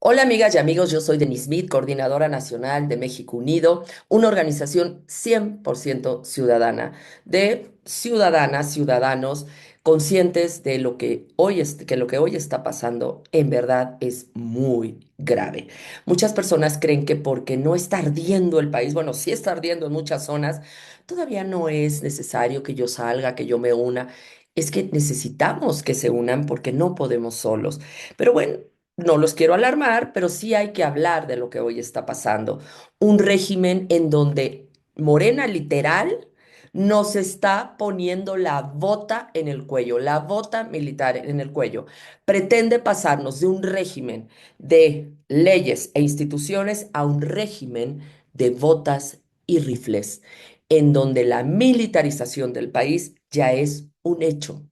Hola amigas y amigos, yo soy Denise Smith, coordinadora nacional de México Unido, una organización 100% ciudadana, de ciudadanas, ciudadanos conscientes de lo que lo que hoy está pasando en verdad es muy grave. Muchas personas creen que porque no está ardiendo el país, bueno, sí está ardiendo en muchas zonas, todavía no es necesario que yo salga, que yo me una. Es que necesitamos que se unan porque no podemos solos. Pero bueno, no los quiero alarmar, pero sí hay que hablar de lo que hoy está pasando. Un régimen en donde Morena literal nos está poniendo la bota en el cuello, la bota militar en el cuello. Pretende pasarnos de un régimen de leyes e instituciones a un régimen de botas y rifles, en donde la militarización del país ya es un hecho.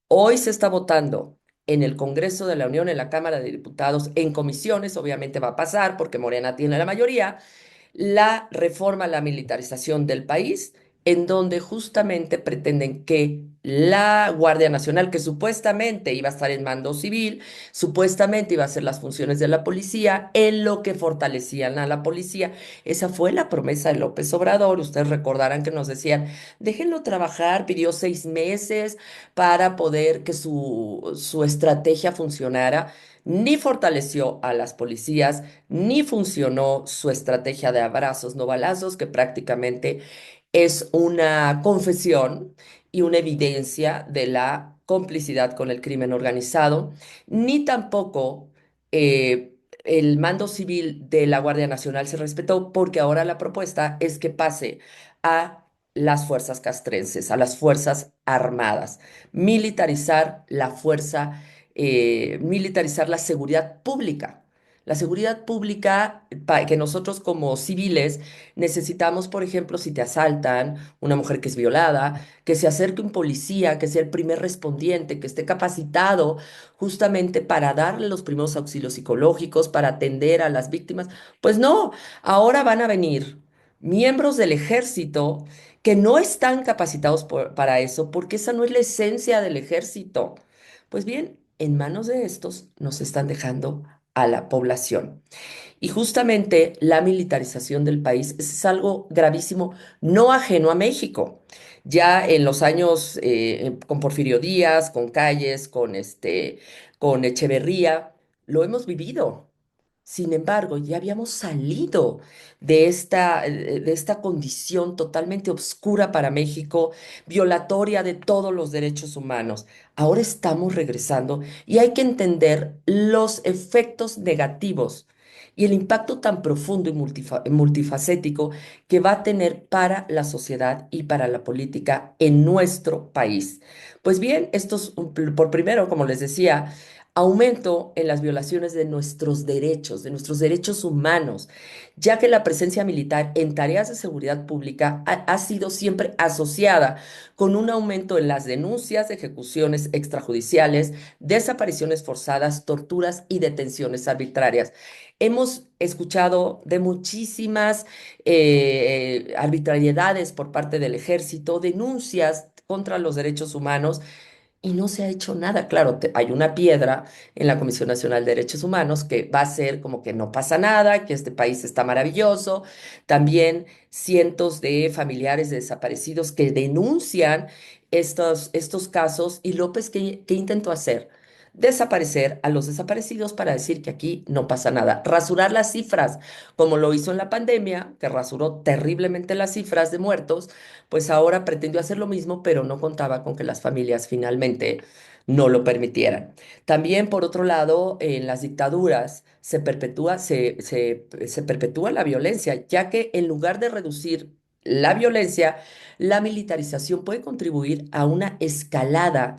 Hoy se está votando en el Congreso de la Unión, en la Cámara de Diputados, en comisiones, obviamente va a pasar porque Morena tiene la mayoría, la reforma a la militarización del país, en donde justamente pretenden que la Guardia Nacional, que supuestamente iba a estar en mando civil, supuestamente iba a hacer las funciones de la policía, en lo que fortalecían a la policía. Esa fue la promesa de López Obrador. Ustedes recordarán que nos decían, déjenlo trabajar, pidió 6 meses para poder que su estrategia funcionara. Ni fortaleció a las policías, ni funcionó su estrategia de abrazos no balazos, que prácticamente es una confesión y una evidencia de la complicidad con el crimen organizado, ni tampoco el mando civil de la Guardia Nacional se respetó, porque ahora la propuesta es que pase a las fuerzas castrenses, a las fuerzas armadas, militarizar la fuerza, militarizar la seguridad pública. La seguridad pública, que nosotros como civiles necesitamos, por ejemplo, si te asaltan, una mujer que es violada, que se acerque un policía, que sea el primer respondiente, que esté capacitado justamente para darle los primeros auxilios psicológicos, para atender a las víctimas. Pues no, ahora van a venir miembros del ejército que no están capacitados para eso, porque esa no es la esencia del ejército. Pues bien, en manos de estos nos están dejando a la población. Y justamente la militarización del país es algo gravísimo, no ajeno a México. Ya en los años con Porfirio Díaz, con Calles, con Echeverría, lo hemos vivido. Sin embargo, ya habíamos salido de esta condición totalmente oscura para México, violatoria de todos los derechos humanos. Ahora estamos regresando y hay que entender los efectos negativos y el impacto tan profundo y multifacético que va a tener para la sociedad y para la política en nuestro país. Pues bien, esto es por primero, como les decía, aumento en las violaciones de nuestros derechos humanos, ya que la presencia militar en tareas de seguridad pública ha sido siempre asociada con un aumento en las denuncias de ejecuciones extrajudiciales, desapariciones forzadas, torturas y detenciones arbitrarias. Hemos escuchado de muchísimas arbitrariedades por parte del ejército, denuncias contra los derechos humanos y no se ha hecho nada. Claro, hay una piedra en la Comisión Nacional de Derechos Humanos que va a ser como que no pasa nada, que este país está maravilloso. También cientos de familiares de desaparecidos que denuncian estos casos. ¿Y López qué intentó hacer? Desaparecer a los desaparecidos para decir que aquí no pasa nada. Rasurar las cifras, como lo hizo en la pandemia, que rasuró terriblemente las cifras de muertos, pues ahora pretendió hacer lo mismo, pero no contaba con que las familias finalmente no lo permitieran. También, por otro lado, en las dictaduras se perpetúa la violencia, ya que en lugar de reducir la violencia, la militarización puede contribuir a una escalada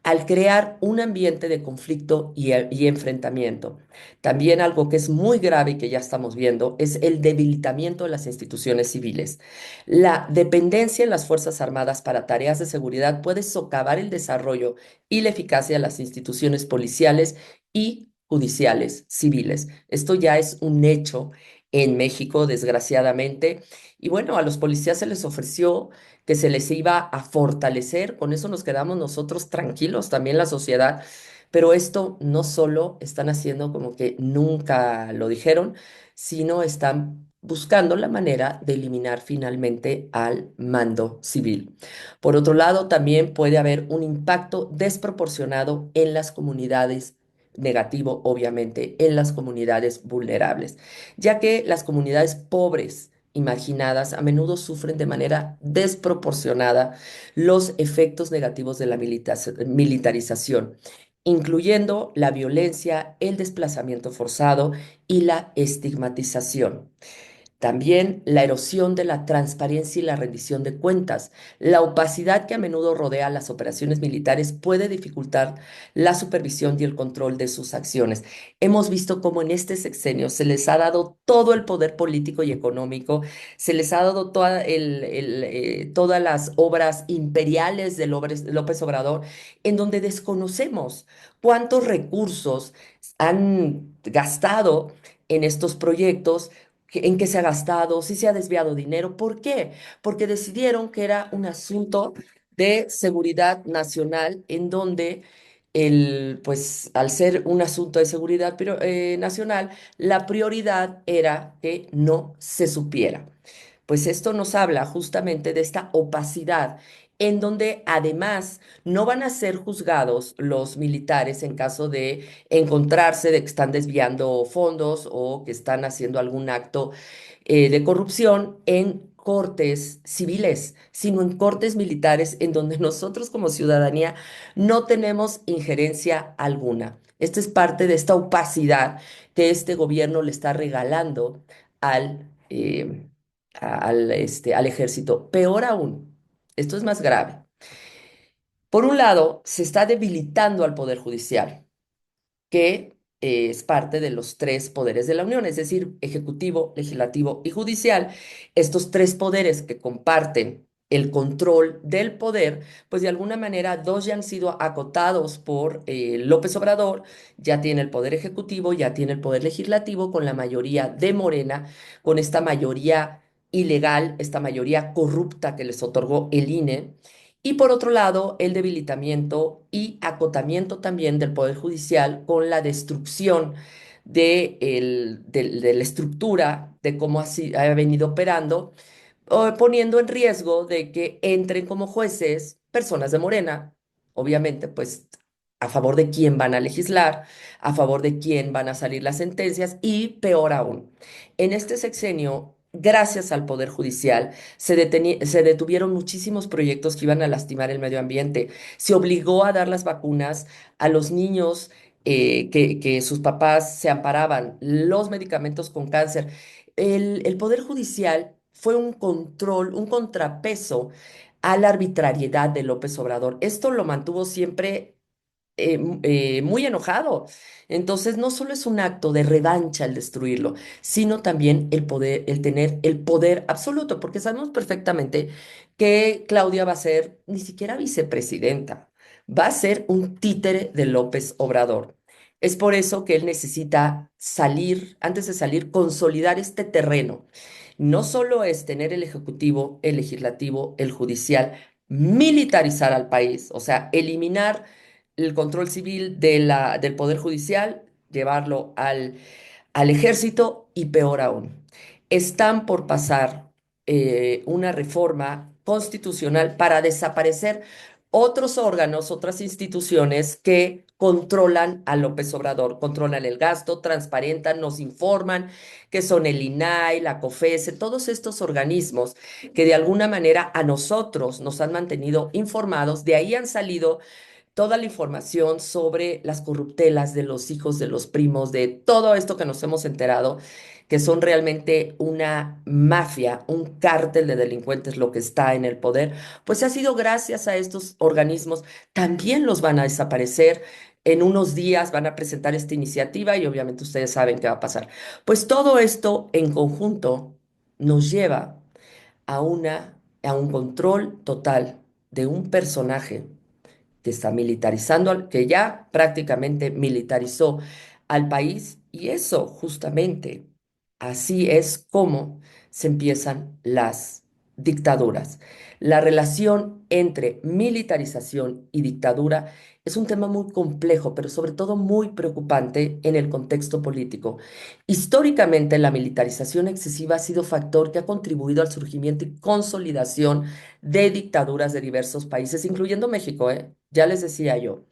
al crear un ambiente de conflicto y enfrentamiento. También algo que es muy grave y que ya estamos viendo es el debilitamiento de las instituciones civiles. La dependencia en las Fuerzas Armadas para tareas de seguridad puede socavar el desarrollo y la eficacia de las instituciones policiales y judiciales civiles. Esto ya es un hecho en México, desgraciadamente. Y bueno, a los policías se les ofreció que se les iba a fortalecer, con eso nos quedamos nosotros tranquilos, también la sociedad, Pero esto no solo están haciendo como que nunca lo dijeron, sino están buscando la manera de eliminar finalmente al mando civil. Por otro lado, también puede haber un impacto desproporcionado en las comunidades, negativo obviamente, en las comunidades vulnerables, ya que las comunidades pobres y marginadas a menudo sufren de manera desproporcionada los efectos negativos de la militarización, incluyendo la violencia, el desplazamiento forzado y la estigmatización. También la erosión de la transparencia y la rendición de cuentas. La opacidad que a menudo rodea las operaciones militares puede dificultar la supervisión y el control de sus acciones. Hemos visto cómo en este sexenio se les ha dado todo el poder político y económico, se les ha dado todas las obras imperiales de López Obrador, en donde desconocemos cuántos recursos han gastado en estos proyectos, en qué se ha gastado, si se ha desviado dinero. ¿Por qué? Porque decidieron que era un asunto de seguridad nacional en donde pues al ser un asunto de seguridad nacional, la prioridad era que no se supiera. Pues esto nos habla justamente de esta opacidad, en donde además no van a ser juzgados los militares en caso de encontrarse de que están desviando fondos o que están haciendo algún acto de corrupción en cortes civiles, sino en cortes militares en donde nosotros como ciudadanía no tenemos injerencia alguna. Esto es parte de esta opacidad que este gobierno le está regalando al ejército. Peor aún, esto es más grave. Por un lado, se está debilitando al Poder Judicial, que es parte de los tres poderes de la Unión, es decir, ejecutivo, legislativo y judicial. Estos tres poderes que comparten el control del poder, pues de alguna manera dos ya han sido acotados por López Obrador, ya tiene el poder ejecutivo, ya tiene el poder legislativo con la mayoría de Morena, con esta mayoría ilegal, esta mayoría corrupta que les otorgó el INE. Y por otro lado, el debilitamiento y acotamiento también del Poder Judicial con la destrucción de la estructura de cómo así ha venido operando, poniendo en riesgo de que entren como jueces personas de Morena, obviamente, pues a favor de quién van a legislar, a favor de quién van a salir las sentencias y peor aún, en este sexenio, gracias al Poder Judicial, se detuvieron muchísimos proyectos que iban a lastimar el medio ambiente. Se obligó a dar las vacunas a los niños que sus papás se amparaban, los medicamentos con cáncer. El Poder Judicial fue un control, un contrapeso a la arbitrariedad de López Obrador. Esto lo mantuvo siempre muy enojado. Entonces, no solo es un acto de revancha el destruirlo, sino también el poder, el tener el poder absoluto, porque sabemos perfectamente que Claudia va a ser ni siquiera vicepresidenta, va a ser un títere de López Obrador. Es por eso que él necesita salir, antes de salir, consolidar este terreno. No solo es tener el ejecutivo, el legislativo, el judicial, militarizar al país, o sea, eliminar el control civil del Poder Judicial, llevarlo al ejército y peor aún, están por pasar una reforma constitucional para desaparecer otros órganos, otras instituciones que controlan a López Obrador, controlan el gasto, transparentan, nos informan, que son el INAI, la COFESE, todos estos organismos que de alguna manera a nosotros nos han mantenido informados, de ahí han salido toda la información sobre las corruptelas de los hijos de los primos, de todo esto que nos hemos enterado, que son realmente una mafia, un cártel de delincuentes lo que está en el poder, pues ha sido gracias a estos organismos. También los van a desaparecer. En unos días van a presentar esta iniciativa y obviamente ustedes saben qué va a pasar. Pues todo esto en conjunto nos lleva a un control total de un personaje que está militarizando, que ya prácticamente militarizó al país y eso justamente, así es como se empiezan las dictaduras. La relación entre militarización y dictadura es un tema muy complejo, pero sobre todo muy preocupante en el contexto político. Históricamente, la militarización excesiva ha sido factor que ha contribuido al surgimiento y consolidación de dictaduras de diversos países, incluyendo México, ¿eh? Ya les decía yo.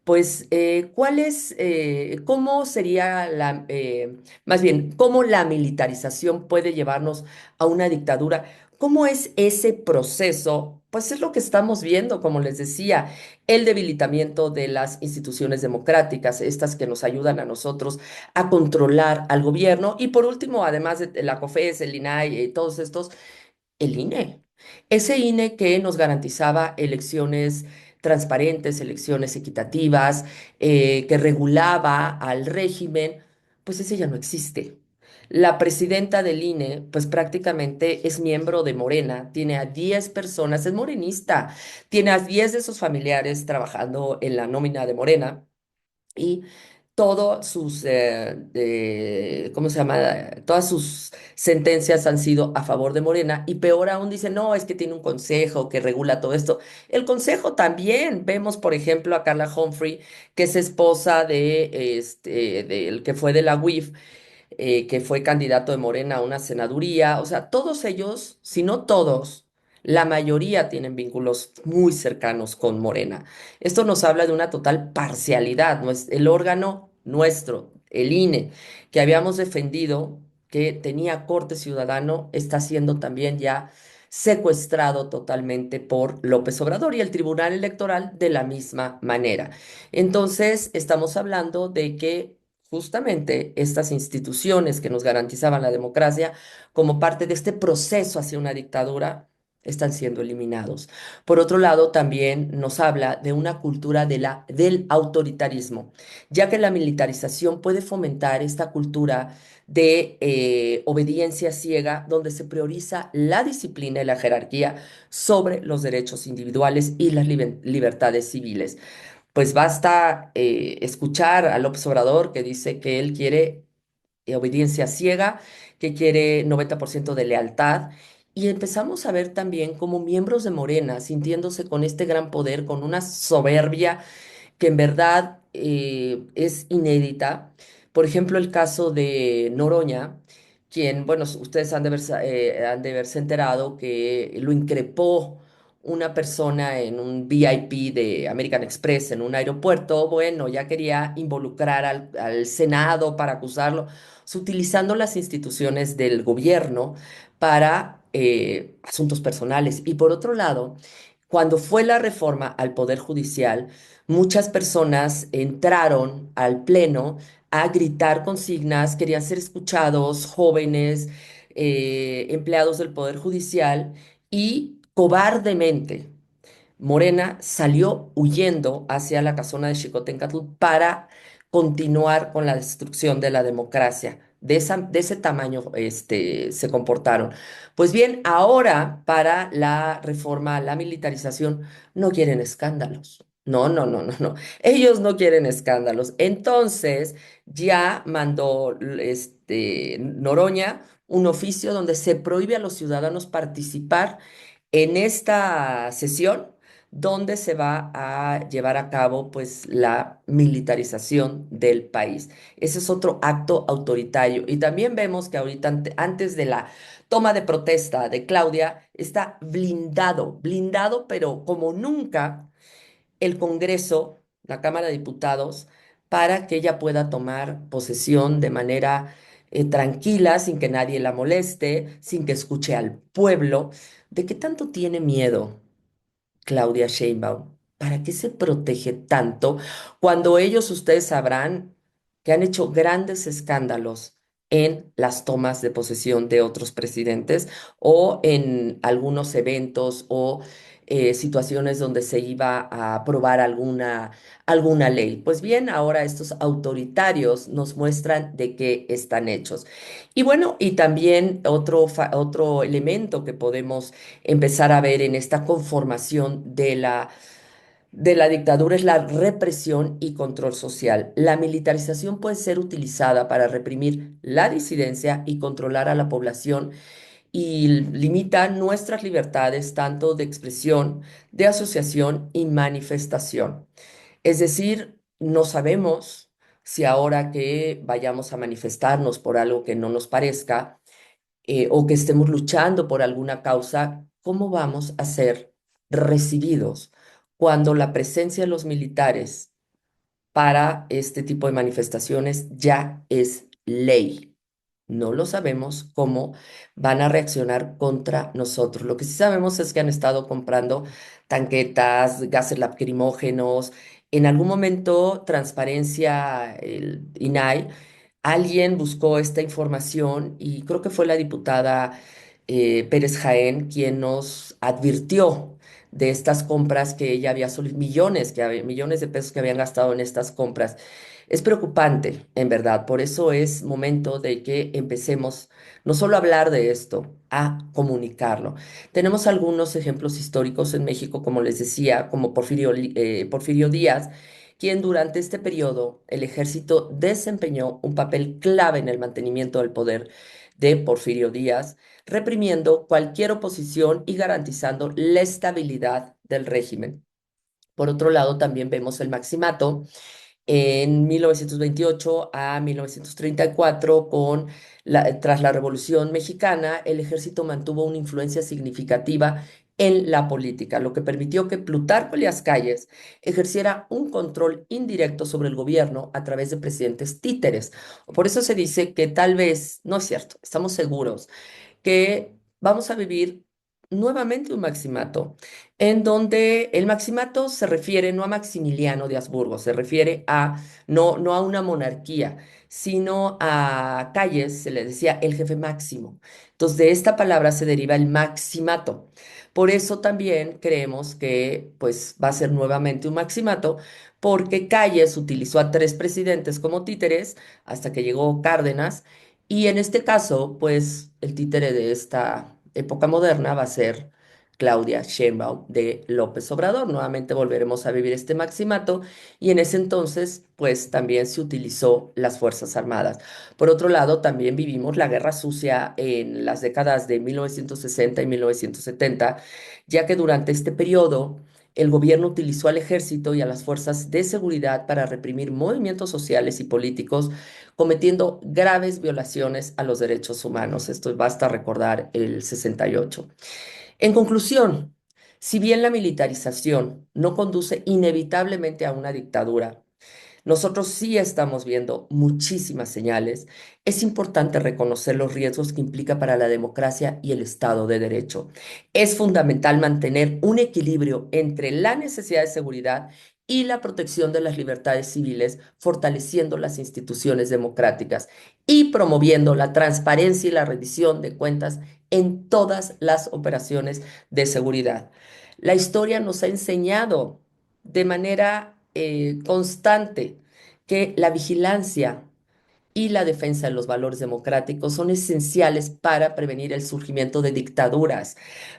Pues, cómo sería más bien, cómo la militarización puede llevarnos a una dictadura? ¿Cómo es ese proceso? Pues es lo que estamos viendo, como les decía, el debilitamiento de las instituciones democráticas, estas que nos ayudan a nosotros a controlar al gobierno. Y por último, además de la COFES, el INAI, todos estos, el INE. Ese INE que nos garantizaba elecciones transparentes, elecciones equitativas, que regulaba al régimen, pues ese ya no existe. La presidenta del INE, pues prácticamente es miembro de Morena, tiene a 10 personas, es morenista, tiene a 10 de sus familiares trabajando en la nómina de Morena y todas sus, ¿cómo se llama? Todas sus sentencias han sido a favor de Morena y peor aún dice, no, es que tiene un consejo que regula todo esto. El consejo también, vemos por ejemplo a Carla Humphrey, que es esposa del que fue de la UIF, que fue candidato de Morena a una senaduría. O sea, todos ellos, si no todos, la mayoría tienen vínculos muy cercanos con Morena. Esto nos habla de una total parcialidad. No es el órgano nuestro, el INE, que habíamos defendido, que tenía corte ciudadano, está siendo también ya secuestrado totalmente por López Obrador y el Tribunal Electoral de la misma manera. Entonces, estamos hablando de que justamente estas instituciones que nos garantizaban la democracia como parte de este proceso hacia una dictadura están siendo eliminados. Por otro lado, también nos habla de una cultura del autoritarismo, ya que la militarización puede fomentar esta cultura de obediencia ciega, donde se prioriza la disciplina y la jerarquía sobre los derechos individuales y las libertades civiles. Pues basta escuchar a López Obrador que dice que él quiere obediencia ciega, que quiere 90% de lealtad. Y empezamos a ver también como miembros de Morena, sintiéndose con este gran poder, con una soberbia que en verdad es inédita. Por ejemplo, el caso de Noroña, quien, bueno, ustedes han de haberse enterado que lo increpó una persona en un VIP de American Express en un aeropuerto. Bueno, ya quería involucrar al Senado para acusarlo, utilizando las instituciones del gobierno para asuntos personales. Y por otro lado, cuando fue la reforma al Poder Judicial, muchas personas entraron al pleno a gritar consignas, querían ser escuchados, jóvenes, empleados del Poder Judicial, y cobardemente Morena salió huyendo hacia la casona de Xicoténcatl para continuar con la destrucción de la democracia. De ese tamaño se comportaron. Pues bien, ahora para la reforma, la militarización, no quieren escándalos. No, no, no, no, no. Ellos no quieren escándalos. Entonces ya mandó Noroña un oficio donde se prohíbe a los ciudadanos participar en esta sesión donde se va a llevar a cabo pues la militarización del país. Ese es otro acto autoritario. Y también vemos que ahorita antes de la toma de protesta de Claudia está blindado, blindado, pero como nunca el Congreso, la Cámara de Diputados, para que ella pueda tomar posesión de manera tranquila, sin que nadie la moleste, sin que escuche al pueblo. ¿De qué tanto tiene miedo Claudia Sheinbaum? ¿Para qué se protege tanto cuando ellos, ustedes sabrán, que han hecho grandes escándalos en las tomas de posesión de otros presidentes o en algunos eventos o situaciones donde se iba a aprobar alguna ley? Pues bien, ahora estos autoritarios nos muestran de qué están hechos. Y bueno, y también otro elemento que podemos empezar a ver en esta conformación de la dictadura es la represión y control social. La militarización puede ser utilizada para reprimir la disidencia y controlar a la población y limita nuestras libertades tanto de expresión, de asociación y manifestación. Es decir, no sabemos si ahora que vayamos a manifestarnos por algo que no nos parezca, o que estemos luchando por alguna causa, ¿cómo vamos a ser recibidos cuando la presencia de los militares para este tipo de manifestaciones ya es ley? No lo sabemos cómo van a reaccionar contra nosotros. Lo que sí sabemos es que han estado comprando tanquetas, gases lacrimógenos. En algún momento, Transparencia, el INAI, alguien buscó esta información y creo que fue la diputada Pérez Jaén quien nos advirtió de estas compras que ella había millones, millones de pesos que habían gastado en estas compras. Es preocupante, en verdad. Por eso es momento de que empecemos no solo a hablar de esto, a comunicarlo. Tenemos algunos ejemplos históricos en México, como les decía, como Porfirio Díaz, quien durante este periodo el ejército desempeñó un papel clave en el mantenimiento del poder de Porfirio Díaz, reprimiendo cualquier oposición y garantizando la estabilidad del régimen. Por otro lado, también vemos el Maximato en 1928 a 1934, tras la Revolución Mexicana, el ejército mantuvo una influencia significativa en la política, lo que permitió que Plutarco Elías Calles ejerciera un control indirecto sobre el gobierno a través de presidentes títeres. Por eso se dice que tal vez, no es cierto, estamos seguros que vamos a vivir nuevamente un maximato, en donde el maximato se refiere no a Maximiliano de Habsburgo, se refiere a no a una monarquía, sino a Calles, se le decía el jefe máximo. Entonces, de esta palabra se deriva el maximato. Por eso también creemos que pues va a ser nuevamente un maximato, porque Calles utilizó a tres presidentes como títeres hasta que llegó Cárdenas y en este caso, pues el títere de esta época moderna va a ser Claudia Sheinbaum de López Obrador. Nuevamente volveremos a vivir este maximato y en ese entonces, pues también se utilizó las Fuerzas Armadas. Por otro lado, también vivimos la Guerra Sucia en las décadas de 1960 y 1970, ya que durante este periodo el gobierno utilizó al ejército y a las fuerzas de seguridad para reprimir movimientos sociales y políticos cometiendo graves violaciones a los derechos humanos. Esto basta recordar el 68. En conclusión, si bien la militarización no conduce inevitablemente a una dictadura, nosotros sí estamos viendo muchísimas señales. Es importante reconocer los riesgos que implica para la democracia y el Estado de Derecho. Es fundamental mantener un equilibrio entre la necesidad de seguridad y la protección de las libertades civiles, fortaleciendo las instituciones democráticas y promoviendo la transparencia y la rendición de cuentas en todas las operaciones de seguridad. La historia nos ha enseñado de manera constante que la vigilancia y la defensa de los valores democráticos son esenciales para prevenir el surgimiento de dictaduras.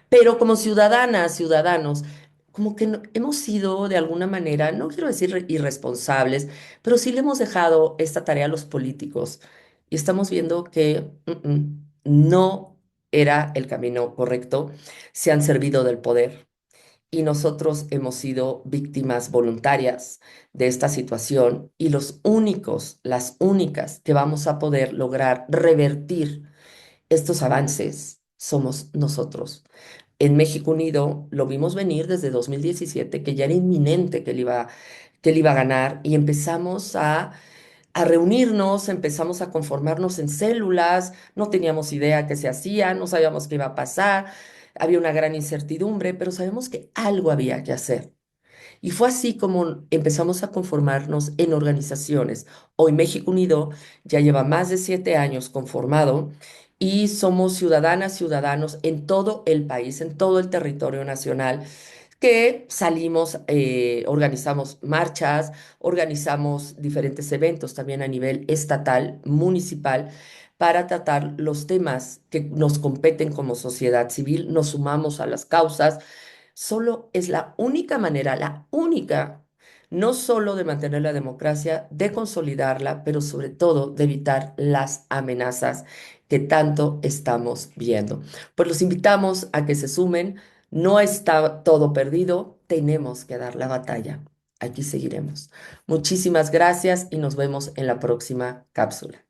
Pero como ciudadanas, ciudadanos, como que hemos sido de alguna manera, no quiero decir irresponsables, pero sí le hemos dejado esta tarea a los políticos y estamos viendo que no era el camino correcto, se han servido del poder y nosotros hemos sido víctimas voluntarias de esta situación y los únicos, las únicas que vamos a poder lograr revertir estos avances somos nosotros. En México Unido lo vimos venir desde 2017, que ya era inminente que él iba a ganar y empezamos a reunirnos, empezamos a conformarnos en células, no teníamos idea qué se hacía, no sabíamos qué iba a pasar, había una gran incertidumbre, pero sabemos que algo había que hacer. Y fue así como empezamos a conformarnos en organizaciones. Hoy México Unido ya lleva más de 7 años conformado y somos ciudadanas, ciudadanos en todo el país, en todo el territorio nacional, que salimos, organizamos marchas, organizamos diferentes eventos también a nivel estatal, municipal, para tratar los temas que nos competen como sociedad civil, nos sumamos a las causas. Solo es la única manera, la única. no solo de mantener la democracia, de consolidarla, pero sobre todo de evitar las amenazas que tanto estamos viendo. Pues los invitamos a que se sumen. No está todo perdido, tenemos que dar la batalla. Aquí seguiremos. Muchísimas gracias y nos vemos en la próxima cápsula.